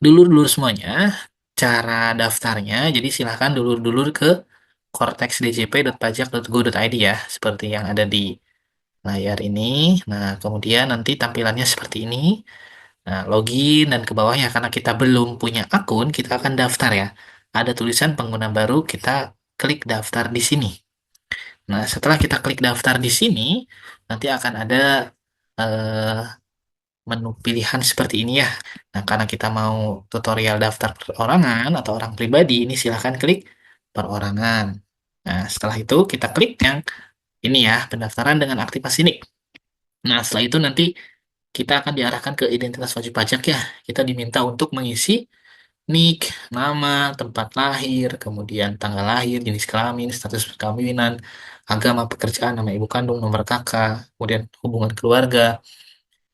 Dulur-dulur semuanya, cara daftarnya, jadi silahkan dulur-dulur ke cortexdjp.pajak.go.id ya, seperti yang ada di layar ini. Nah, kemudian nanti tampilannya seperti ini. Nah, login dan ke bawahnya, karena kita belum punya akun, kita akan daftar ya. Ada tulisan pengguna baru, kita klik daftar di sini. Nah, setelah kita klik daftar di sini, nanti akan ada eh, menu pilihan seperti ini ya. Nah, karena kita mau tutorial daftar perorangan atau orang pribadi, ini silahkan klik perorangan. Nah, setelah itu kita klik yang ini ya, pendaftaran dengan aktivasi NIK. Nah, setelah itu nanti kita akan diarahkan ke identitas wajib pajak ya. Kita diminta untuk mengisi NIK, nama, tempat lahir, kemudian tanggal lahir, jenis kelamin, status perkawinan, agama, pekerjaan, nama ibu kandung, nomor kakak, kemudian hubungan keluarga.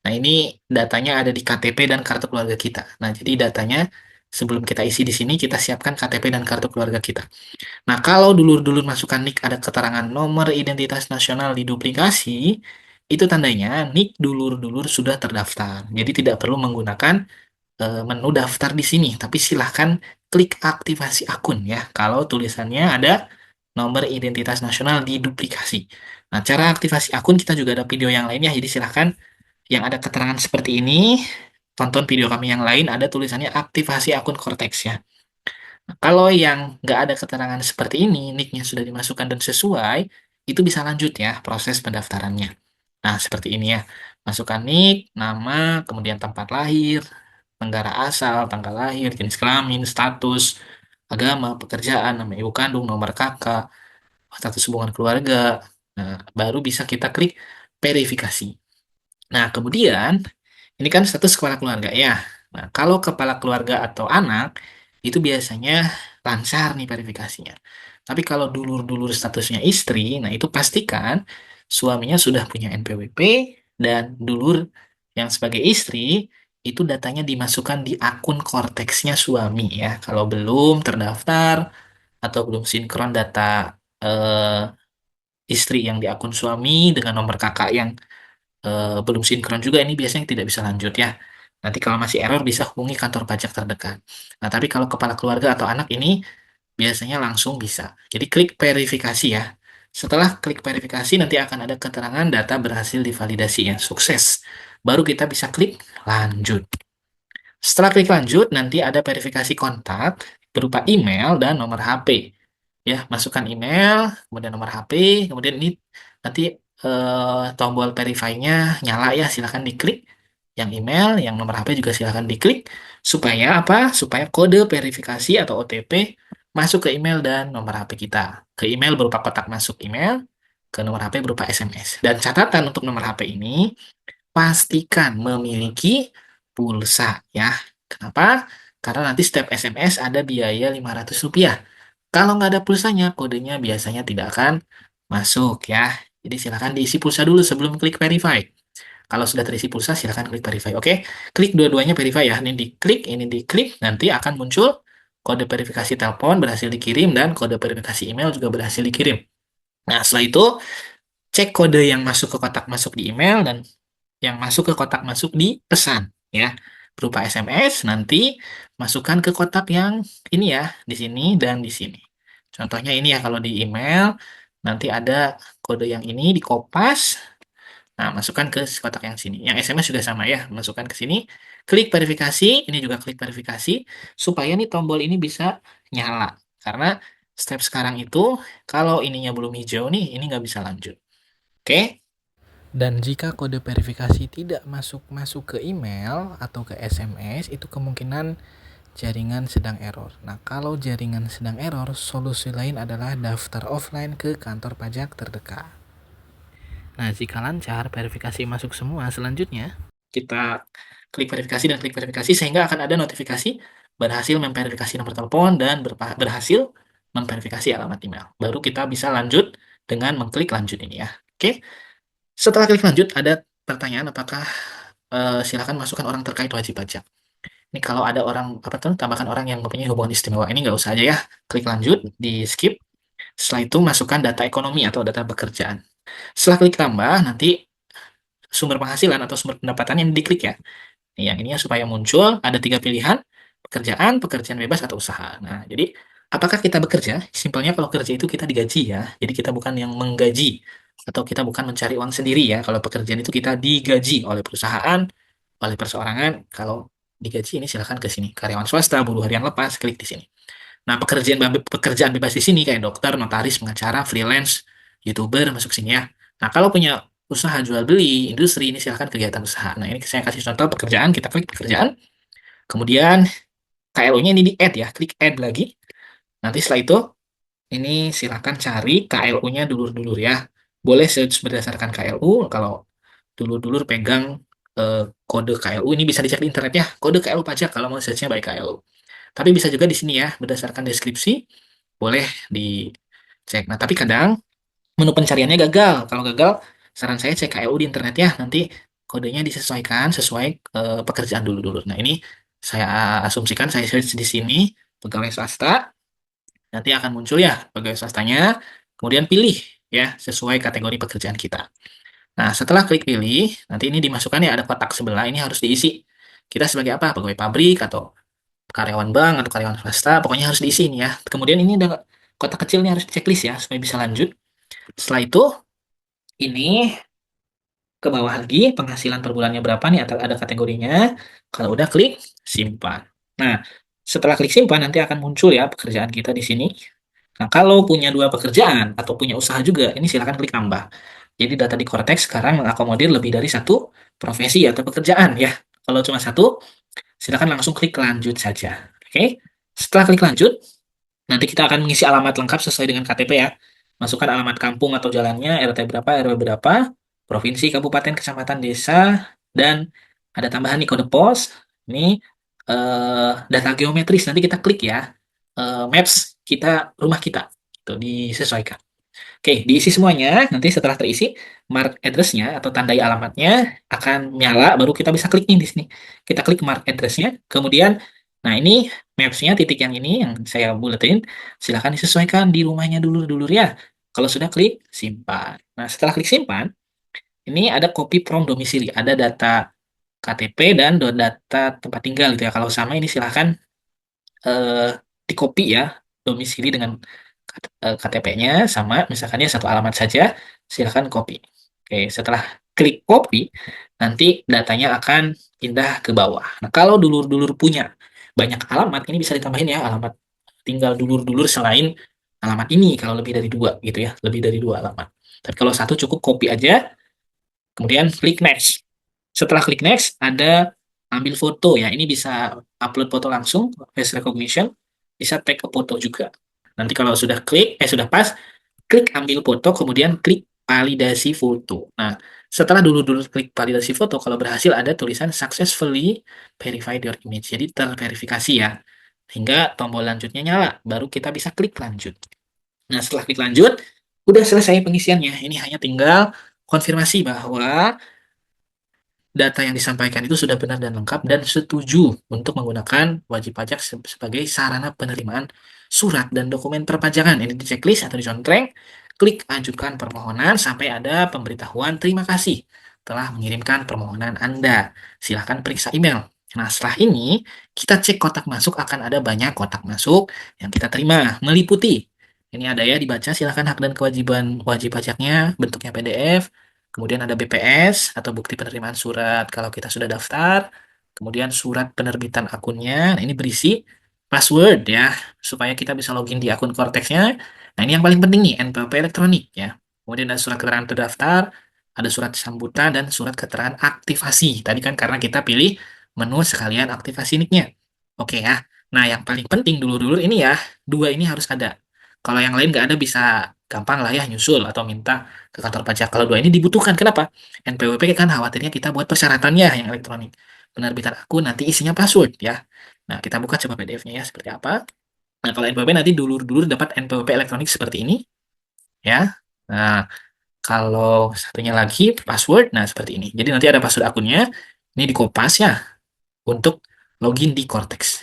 Nah, ini datanya ada di KTP dan kartu keluarga kita. Nah, jadi datanya sebelum kita isi di sini, kita siapkan KTP dan kartu keluarga kita. Nah, kalau dulur-dulur masukkan NIK ada keterangan nomor identitas nasional diduplikasi, itu tandanya NIK dulur-dulur sudah terdaftar. Jadi tidak perlu menggunakan menu daftar di sini, tapi silahkan klik aktivasi akun ya. Kalau tulisannya ada nomor identitas nasional diduplikasi. Nah, cara aktivasi akun kita juga ada video yang lainnya, jadi silahkan yang ada keterangan seperti ini, tonton video kami yang lain, ada tulisannya aktivasi akun Cortex ya. Nah, kalau yang nggak ada keterangan seperti ini, nicknya sudah dimasukkan dan sesuai, itu bisa lanjut ya proses pendaftarannya. Nah, seperti ini ya. Masukkan nick, nama, kemudian tempat lahir, negara asal, tanggal lahir, jenis kelamin, status, agama, pekerjaan, nama ibu kandung, nomor kakak, status hubungan keluarga. Nah, baru bisa kita klik verifikasi. Nah, kemudian ini kan status kepala keluarga ya. Nah, kalau kepala keluarga atau anak, itu biasanya lancar nih verifikasinya. Tapi kalau dulur-dulur statusnya istri, nah itu pastikan suaminya sudah punya NPWP dan dulur yang sebagai istri, itu datanya dimasukkan di akun Cortex-nya suami ya. Kalau belum terdaftar atau belum sinkron data eh, istri yang di akun suami dengan nomor kakak yang belum sinkron juga, ini biasanya tidak bisa lanjut ya. Nanti kalau masih error bisa hubungi kantor pajak terdekat. Nah, tapi kalau kepala keluarga atau anak ini biasanya langsung bisa. Jadi klik verifikasi ya. Setelah klik verifikasi nanti akan ada keterangan data berhasil divalidasi ya, sukses. Baru kita bisa klik lanjut. Setelah klik lanjut nanti ada verifikasi kontak berupa email dan nomor HP. Ya, masukkan email, kemudian nomor HP, kemudian ini nanti tombol verify-nya nyala ya, silahkan diklik. Yang email, yang nomor HP juga silahkan diklik. Supaya apa? Supaya kode verifikasi atau OTP masuk ke email dan nomor HP kita. Ke email berupa kotak masuk email, ke nomor HP berupa SMS. Dan catatan untuk nomor HP ini, pastikan memiliki pulsa ya. Kenapa? Karena nanti setiap SMS ada biaya Rp500. Kalau nggak ada pulsanya, kodenya biasanya tidak akan masuk ya. Jadi silakan diisi pulsa dulu sebelum klik verify. Kalau sudah terisi pulsa, silakan klik verify. Oke, klik dua-duanya verify ya. Ini diklik, nanti akan muncul kode verifikasi telepon berhasil dikirim dan kode verifikasi email juga berhasil dikirim. Nah, setelah itu cek kode yang masuk ke kotak masuk di email dan yang masuk ke kotak masuk di pesan ya. Berupa SMS, nanti masukkan ke kotak yang ini ya, di sini dan di sini. Contohnya ini ya, kalau di email nanti ada kode yang ini di kopas. Nah, masukkan ke kotak yang sini. Yang SMS juga sama ya, masukkan ke sini. Klik verifikasi, ini juga klik verifikasi supaya nih tombol ini bisa nyala. Karena step sekarang itu kalau ininya belum hijau nih, ini nggak bisa lanjut. Oke? Dan jika kode verifikasi tidak masuk ke email atau ke SMS, itu kemungkinan jaringan sedang error. Nah, kalau jaringan sedang error, solusi lain adalah daftar offline ke kantor pajak terdekat. Nah, jika lancar, verifikasi masuk semua, selanjutnya kita klik verifikasi dan klik verifikasi sehingga akan ada notifikasi berhasil memverifikasi nomor telepon dan berhasil memverifikasi alamat email. Baru kita bisa lanjut dengan mengklik lanjut ini ya. Oke. Setelah klik lanjut, ada pertanyaan apakah silakan masukkan orang terkait wajib pajak. Ini kalau ada orang, apa tuh, tambahkan orang yang mempunyai hubungan istimewa. Ini nggak usah aja ya. Klik lanjut, di skip. Setelah itu masukkan data ekonomi atau data pekerjaan. Setelah klik tambah, nanti sumber penghasilan atau sumber pendapatan yang diklik ya. Nih, yang ini ya supaya muncul, ada 3 pilihan. pekerjaan, pekerjaan bebas atau usaha. Nah, jadi apakah kita bekerja? Simpelnya kalau kerja itu kita digaji ya. Jadi kita bukan yang menggaji atau kita bukan mencari uang sendiri ya. Kalau pekerjaan itu kita digaji oleh perusahaan, oleh perseorangan. Kalau digaji ini silakan ke sini. Karyawan swasta, buruh harian lepas, klik di sini. Nah, pekerjaan bebas di sini kayak dokter, notaris, pengacara, freelance, YouTuber masuk sini ya. Nah, kalau punya usaha jual beli, industri ini silakan kegiatan usaha. Nah, ini saya kasih contoh pekerjaan, kita klik pekerjaan. Kemudian KLU-nya ini di add ya, klik add lagi. Nanti setelah itu ini silakan cari KLU-nya dulur-dulur ya. Boleh search berdasarkan KLU. Kalau dulur-dulur pegang kode KLU ini bisa dicek di internet ya. Kode KLU pajak kalau mau search-nya by KLU. Tapi bisa juga di sini ya, berdasarkan deskripsi, boleh dicek. Nah, tapi kadang menu pencariannya gagal. Kalau gagal, saran saya cek KLU di internet ya. Nanti kodenya disesuaikan sesuai pekerjaan dulu-dulu. Nah, ini saya asumsikan, saya search di sini, pegawai swasta, nanti akan muncul ya pegawai swastanya, kemudian pilih ya sesuai kategori pekerjaan kita. Nah, setelah klik pilih, nanti ini dimasukkan ya ada kotak sebelah, ini harus diisi. Kita sebagai apa? Pegawai pabrik atau karyawan bank atau karyawan swasta, pokoknya harus diisi ini ya. Kemudian ini ada kotak kecil nih harus checklist ya supaya bisa lanjut. Setelah itu ini ke bawah lagi penghasilan per bulannya berapa nih atau ada kategorinya. Kalau udah klik simpan. Nah, setelah klik simpan nanti akan muncul ya pekerjaan kita di sini. Nah, kalau punya dua pekerjaan atau punya usaha juga, ini silakan klik tambah. Jadi data di Cortex sekarang mengakomodir lebih dari satu profesi atau pekerjaan ya. Kalau cuma satu, silakan langsung klik lanjut saja. Oke. Setelah klik lanjut, nanti kita akan mengisi alamat lengkap sesuai dengan KTP ya. Masukkan alamat kampung atau jalannya, RT berapa, RW berapa, provinsi, kabupaten, kecamatan, desa, dan ada tambahan nih kode pos. Ini data geometris. Nanti kita klik ya. Maps kita, rumah kita. Itu disesuaikan. Oke, diisi semuanya. Nanti setelah terisi, mark address-nya atau tandai alamatnya akan nyala, baru kita bisa klik nih di sini. Kita klik mark address-nya, kemudian, nah ini maps-nya, titik yang ini yang saya buletin, silahkan disesuaikan di rumahnya dulu ya. Kalau sudah klik, simpan. Nah, setelah klik simpan, ini ada copy from domisili, ada data KTP dan data tempat tinggal gitu ya. Kalau sama ini silahkan di copy ya domisili dengan KTP-nya sama, misalkan ya satu alamat saja, silahkan copy. Oke, setelah klik copy, nanti datanya akan pindah ke bawah. Nah, kalau dulur-dulur punya banyak alamat, ini bisa ditambahin ya alamat tinggal dulur-dulur selain alamat ini, kalau lebih dari dua gitu ya, lebih dari dua alamat. Tapi kalau satu cukup copy aja, kemudian klik next. Setelah klik next, ada ambil foto ya. Ini bisa upload foto langsung, face recognition, bisa take a foto juga. Nanti kalau sudah pas, klik ambil foto, kemudian klik validasi foto. Nah, setelah dulu klik validasi foto, kalau berhasil ada tulisan successfully verified your image. Jadi terverifikasi ya. Hingga tombol lanjutnya nyala, baru kita bisa klik lanjut. Nah, setelah klik lanjut, udah selesai pengisiannya. Ini hanya tinggal konfirmasi bahwa data yang disampaikan itu sudah benar dan lengkap dan setuju untuk menggunakan wajib pajak sebagai sarana penerimaan surat dan dokumen perpajakan. Ini di checklist atau dicontreng, klik ajukan permohonan sampai ada pemberitahuan terima kasih telah mengirimkan permohonan Anda. Silahkan periksa email. Nah, setelah ini kita cek kotak masuk, akan ada banyak kotak masuk yang kita terima, meliputi. Ini ada ya dibaca, silahkan hak dan kewajiban wajib pajaknya, bentuknya PDF, kemudian ada BPS atau bukti penerimaan surat kalau kita sudah daftar. Kemudian surat penerbitan akunnya. Nah, ini berisi password ya supaya kita bisa login di akun Cortex-nya. Nah, ini yang paling penting nih, NPWP elektronik ya. Kemudian ada surat keterangan terdaftar, ada surat sambutan dan surat keterangan aktivasi. Tadi kan karena kita pilih menu sekalian aktivasi nick-nya. Oke ya. Nah, yang paling penting dulu-dulu ini ya, dua ini harus ada. Kalau yang lain nggak ada bisa gampang lah ya nyusul atau minta ke kantor pajak. Kalau dua ini dibutuhkan. Kenapa? NPWP kan khawatirnya kita buat persyaratannya yang elektronik. Penerbitan akun nanti isinya password ya. Nah, kita buka coba PDF-nya ya seperti apa. Nah, kalau NPWP nanti dulur-dulur dapat NPWP elektronik seperti ini ya. Nah, kalau satunya lagi password, nah seperti ini. Jadi nanti ada password akunnya, ini di kopas ya untuk login di Cortex.